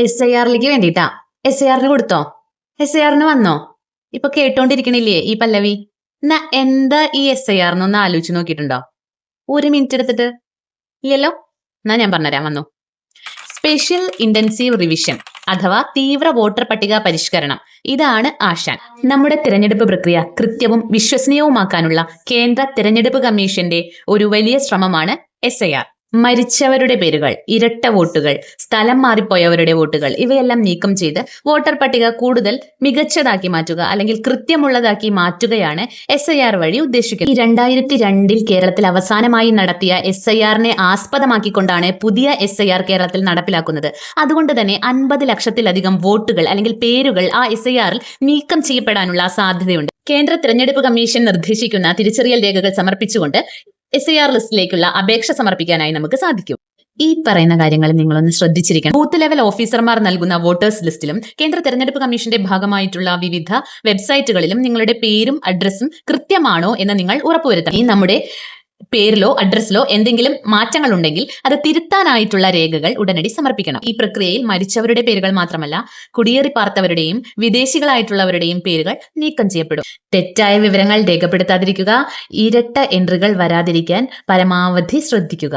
SIR-ലേക്ക് വേണ്ടിട്ടാ. SIR-ന് കൊടുത്തോ? SIR-ന് വന്നോ? ഇപ്പൊ കേട്ടോണ്ടിരിക്കണില്ലേ ഈ പല്ലവി? എന്നാ എന്താ ഈ SIR എന്നൊന്ന് ആലോചിച്ച് നോക്കിയിട്ടുണ്ടോ? ഒരു മിനിറ്റ് എടുത്തിട്ട്. ഇല്ലല്ലോ? എന്നാ ഞാൻ പറഞ്ഞുതരാം, വന്നു. സ്പെഷ്യൽ ഇന്റൻസീവ് റിവിഷൻ അഥവാ തീവ്ര വോട്ടർ പട്ടിക പരിഷ്കരണം. ഇതാണ് ആശാൻ. നമ്മുടെ തിരഞ്ഞെടുപ്പ് പ്രക്രിയ കൃത്യവും വിശ്വസനീയവുമാക്കാനുള്ള കേന്ദ്ര തിരഞ്ഞെടുപ്പ് കമ്മീഷന്റെ ഒരു വലിയ ശ്രമമാണ് SIR. മരിച്ചവരുടെ പേരുകൾ, ഇരട്ട വോട്ടുകൾ, സ്ഥലം മാറിപ്പോയവരുടെ വോട്ടുകൾ ഇവയെല്ലാം നീക്കം ചെയ്ത് വോട്ടർ പട്ടിക കൂടുതൽ മികച്ചതാക്കി മാറ്റുക അല്ലെങ്കിൽ കൃത്യമുള്ളതാക്കി മാറ്റുകയാണ് SIR വഴി ഉദ്ദേശിക്കുന്നത്. 2002 കേരളത്തിൽ അവസാനമായി നടത്തിയ SIR-നെ ആസ്പദമാക്കിക്കൊണ്ടാണ് പുതിയ SIR കേരളത്തിൽ നടപ്പിലാക്കുന്നത്. അതുകൊണ്ട് തന്നെ 50 ലക്ഷത്തിലധികം വോട്ടുകൾ അല്ലെങ്കിൽ പേരുകൾ ആ SIR-ൽ നീക്കം ചെയ്യപ്പെടാനുള്ള സാധ്യതയുണ്ട്. കേന്ദ്ര തിരഞ്ഞെടുപ്പ് കമ്മീഷൻ നിർദ്ദേശിക്കുന്ന തിരിച്ചറിയൽ രേഖകൾ സമർപ്പിച്ചുകൊണ്ട് SIR ലിസ്റ്റിലേക്കുള്ള അപേക്ഷ സമർപ്പിക്കാനായി നമുക്ക് സാധിക്കും. ഈ പറയുന്ന കാര്യങ്ങൾ നിങ്ങളൊന്ന് ശ്രദ്ധിച്ചിരിക്കണം. ബൂത്ത് ലെവൽ ഓഫീസർമാർ നൽകുന്ന വോട്ടേഴ്സ് ലിസ്റ്റിലും കേന്ദ്ര തെരഞ്ഞെടുപ്പ് കമ്മീഷന്റെ ഭാഗമായിട്ടുള്ള വിവിധ വെബ്സൈറ്റുകളിലും നിങ്ങളുടെ പേരും അഡ്രസ്സും കൃത്യമാണോ എന്ന് നിങ്ങൾ ഉറപ്പുവരുത്തണം. ഈ നമ്മുടെ പേരിലോ അഡ്രസ്സിലോ എന്തെങ്കിലും മാറ്റങ്ങൾ ഉണ്ടെങ്കിൽ അത് തിരുത്താനായിട്ടുള്ള രേഖകൾ ഉടനടി സമർപ്പിക്കണം. ഈ പ്രക്രിയയിൽ മരിച്ചവരുടെ പേരുകൾ മാത്രമല്ല കുടിയേറി പാർത്തവരുടെയും വിദേശികളായിട്ടുള്ളവരുടെയും പേരുകൾ നീക്കം ചെയ്യപ്പെടും. തെറ്റായ വിവരങ്ങൾ രേഖപ്പെടുത്താതിരിക്കുക, ഇരട്ട എൻട്രികൾ വരാതിരിക്കാൻ പരമാവധി ശ്രദ്ധിക്കുക.